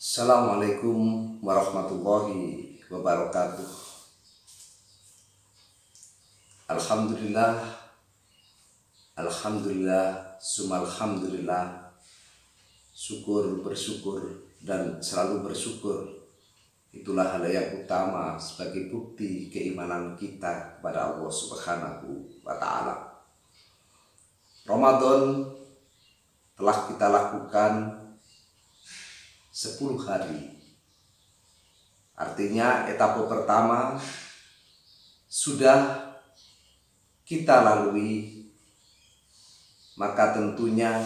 Assalamualaikum warahmatullahi wabarakatuh. Alhamdulillah, alhamdulillah, sumalhamdulillah. Syukur, bersyukur, dan selalu bersyukur. Itulah hal yang utama sebagai bukti keimanan kita kepada Allah Subhanahu wa Ta'ala. Ramadan telah kita lakukan 10 hari. Artinya etapa pertama sudah kita lalui, maka tentunya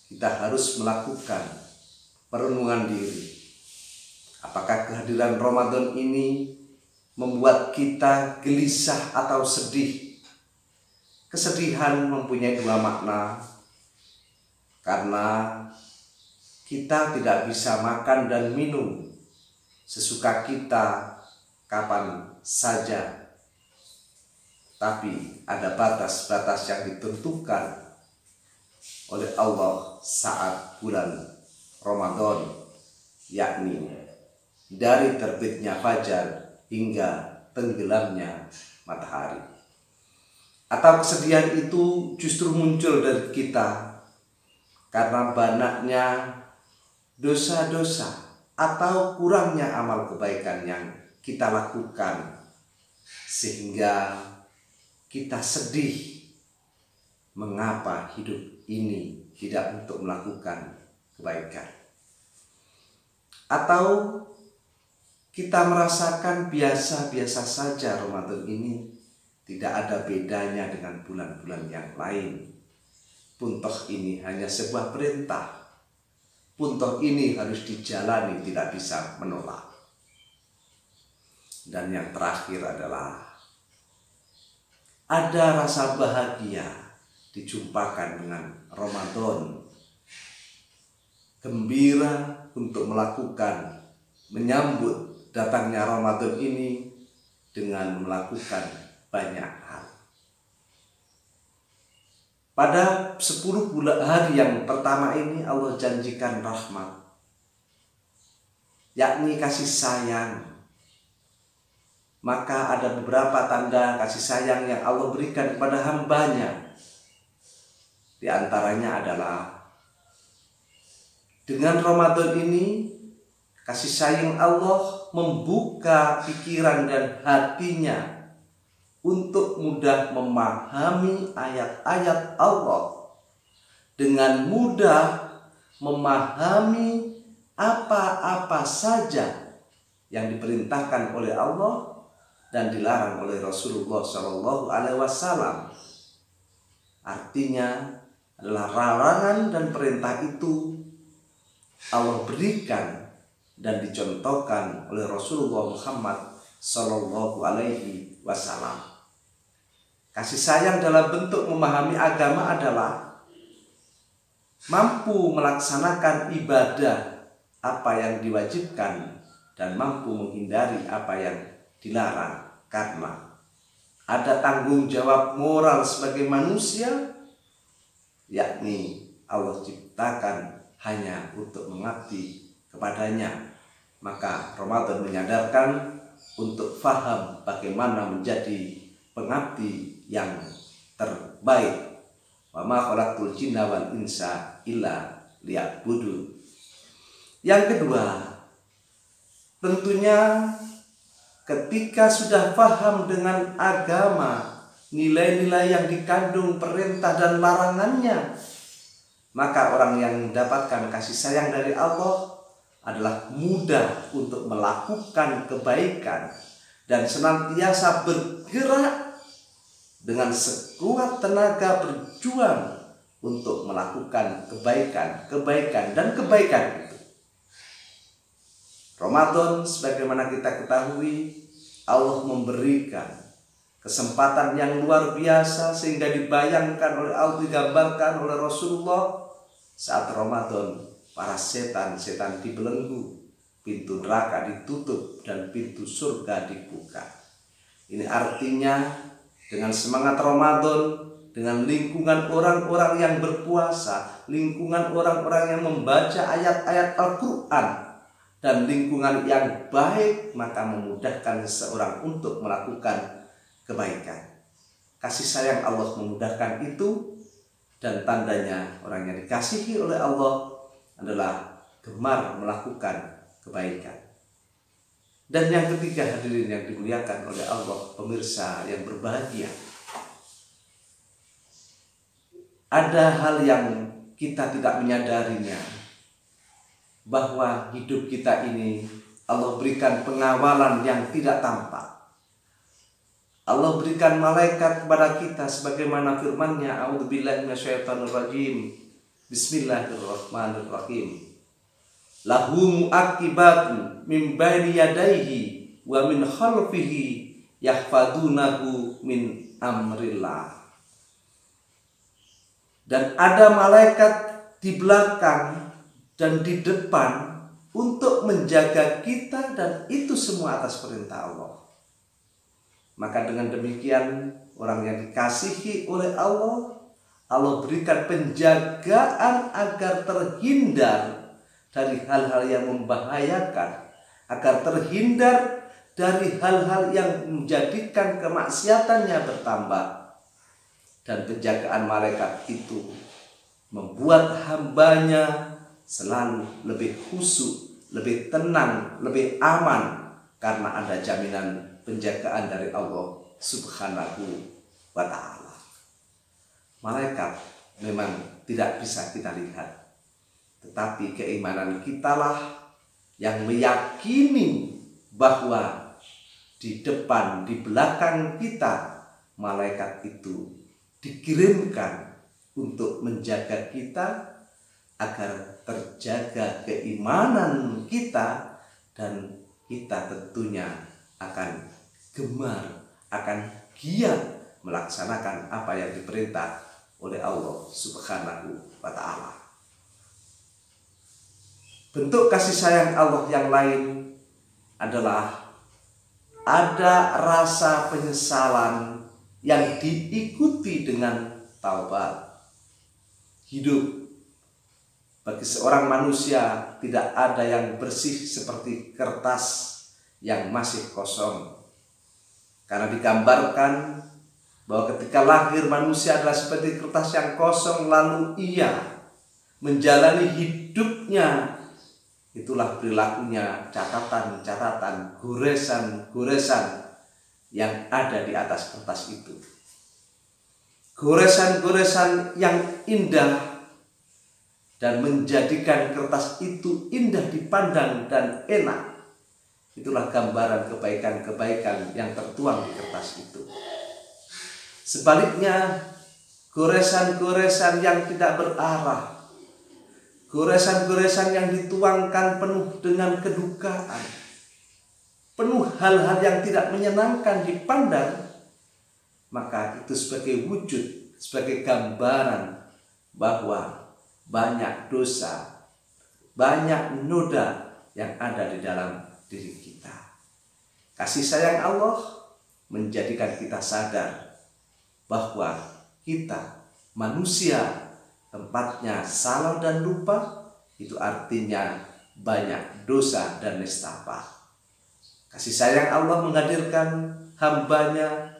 kita harus melakukan perenungan diri. Apakah kehadiran Ramadan ini membuat kita gelisah atau sedih? Kesedihan mempunyai dua makna, karena kita tidak bisa makan dan minum sesuka kita kapan saja. Tapi ada batas-batas yang ditentukan oleh Allah saat bulan Ramadan, yakni dari terbitnya fajar hingga tenggelamnya matahari. Atau kesedihan itu justru muncul dari kita karena banyaknya dosa-dosa atau kurangnya amal kebaikan yang kita lakukan, sehingga kita sedih mengapa hidup ini tidak untuk melakukan kebaikan. Atau kita merasakan biasa-biasa saja Ramadan ini, tidak ada bedanya dengan bulan-bulan yang lain. Puntoh ini hanya sebuah perintah. Puntoh ini harus dijalani, tidak bisa menolak. Dan yang terakhir adalah ada rasa bahagia dijumpakan dengan Ramadan. Gembira untuk menyambut datangnya Ramadan ini dengan melakukan banyak hal. Pada 10 hari yang pertama ini Allah janjikan rahmat, yakni kasih sayang. Maka ada beberapa tanda kasih sayang yang Allah berikan kepada hambanya. Di antaranya adalah dengan Ramadan ini kasih sayang Allah membuka pikiran dan hatinya untuk mudah memahami ayat-ayat Allah, dengan mudah memahami apa-apa saja yang diperintahkan oleh Allah dan dilarang oleh Rasulullah SAW. Artinya adalah larangan dan perintah itu Allah berikan dan dicontohkan oleh Rasulullah Muhammad SAW. Kasih sayang dalam bentuk memahami agama adalah mampu melaksanakan ibadah apa yang diwajibkan dan mampu menghindari apa yang dilarang, karena ada tanggung jawab moral sebagai manusia, yakni Allah ciptakan hanya untuk mengabdi kepadanya. Maka Ramadan menyadarkan untuk faham bagaimana menjadi pengabdi yang terbaik. Wa ma khalaqtul jinna wal insa illa liya'budun. Yang kedua, tentunya ketika sudah paham dengan agama, nilai-nilai yang dikandung perintah dan larangannya, maka orang yang mendapatkan kasih sayang dari Allah adalah mudah untuk melakukan kebaikan dan senantiasa bergerak dengan sekuat tenaga berjuang untuk melakukan kebaikan itu. Ramadan, sebagaimana kita ketahui, Allah memberikan kesempatan yang luar biasa sehingga dibayangkan oleh Allah, digambarkan oleh Rasulullah saat Ramadan. Para setan-setan dibelenggu, pintu neraka ditutup, dan pintu surga dibuka. Ini artinya dengan semangat Ramadan, dengan lingkungan orang-orang yang berpuasa, lingkungan orang-orang yang membaca ayat-ayat Al-Quran, dan lingkungan yang baik, maka memudahkan seseorang untuk melakukan kebaikan. Kasih sayang Allah memudahkan itu, dan tandanya orang yang dikasihi oleh Allah adalah gemar melakukan kebaikan. Dan yang ketiga, hadirin yang dimuliakan oleh Allah, pemirsa yang berbahagia, ada hal yang kita tidak menyadarinya, bahwa hidup kita ini Allah berikan pengawalan yang tidak tampak. Allah berikan malaikat kepada kita sebagaimana firman-Nya, a'udzubillahi minasyaitonirrajim, bismillahirrahmanirrahim, lahu mu'aqibatun min baini yadayhi wa min khalfihi yahfadunahu min amrillah. Dan ada malaikat di belakang dan di depan untuk menjaga kita, dan itu semua atas perintah Allah. Maka dengan demikian, orang yang dikasihi oleh Allah, Allah berikan penjagaan agar terhindar dari hal-hal yang membahayakan, agar terhindar dari hal-hal yang menjadikan kemaksiatannya bertambah. Dan penjagaan malaikat itu membuat hambanya selalu lebih khusyuk, lebih tenang, lebih aman, karena ada jaminan penjagaan dari Allah Subhanahu wa ta'ala. Malaikat memang tidak bisa kita lihat, tetapi keimanan kitalah yang meyakini bahwa di depan, di belakang kita, malaikat itu dikirimkan untuk menjaga kita agar terjaga keimanan kita, dan kita tentunya akan gemar, akan giat melaksanakan apa yang diperintah oleh Allah Subhanahu wa ta'ala. Bentuk kasih sayang Allah yang lain adalah ada rasa penyesalan yang diikuti dengan taubat. Hidup bagi seorang manusia tidak ada yang bersih seperti kertas yang masih kosong. Karena digambarkan bahwa ketika lahir manusia adalah seperti kertas yang kosong, lalu ia menjalani hidupnya, itulah perilakunya, catatan-catatan, goresan-goresan yang ada di atas kertas itu. Goresan-goresan yang indah dan menjadikan kertas itu indah dipandang dan enak. Itulah gambaran kebaikan-kebaikan yang tertuang di kertas itu. Sebaliknya, goresan-goresan yang tidak berarah, goresan-goresan yang dituangkan penuh dengan kedukaan, penuh hal-hal yang tidak menyenangkan dipandang, maka itu sebagai wujud, sebagai gambaran bahwa banyak dosa, banyak noda yang ada di dalam diri kita. Kasih sayang Allah menjadikan kita sadar bahwa kita manusia tempatnya salah dan lupa, itu artinya banyak dosa dan nestapa. Kasih sayang Allah menghadirkan hambanya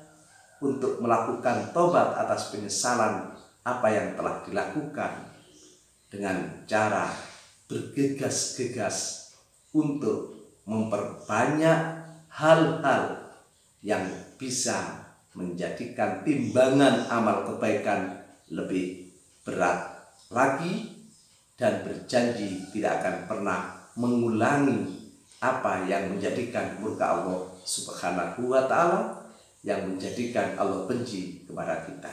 untuk melakukan tobat atas penyesalan apa yang telah dilakukan, dengan cara bergegas-gegas untuk memperbanyak hal-hal yang bisa menjadikan timbangan amal kebaikan lebih berat lagi, dan berjanji tidak akan pernah mengulangi apa yang menjadikan murka Allah Subhanahu wa ta'ala, yang menjadikan Allah benci kepada kita.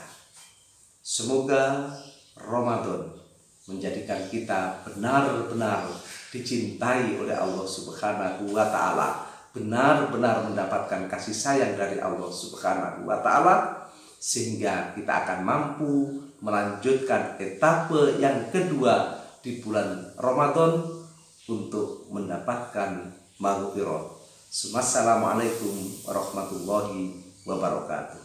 Semoga Ramadan menjadikan kita benar-benar dicintai oleh Allah Subhanahu wa ta'ala, benar-benar mendapatkan kasih sayang dari Allah Subhanahu wa ta'ala, sehingga kita akan mampu melanjutkan etape yang kedua di bulan Ramadan untuk mendapatkan maghfirah. Assalamualaikum warahmatullahi wabarakatuh.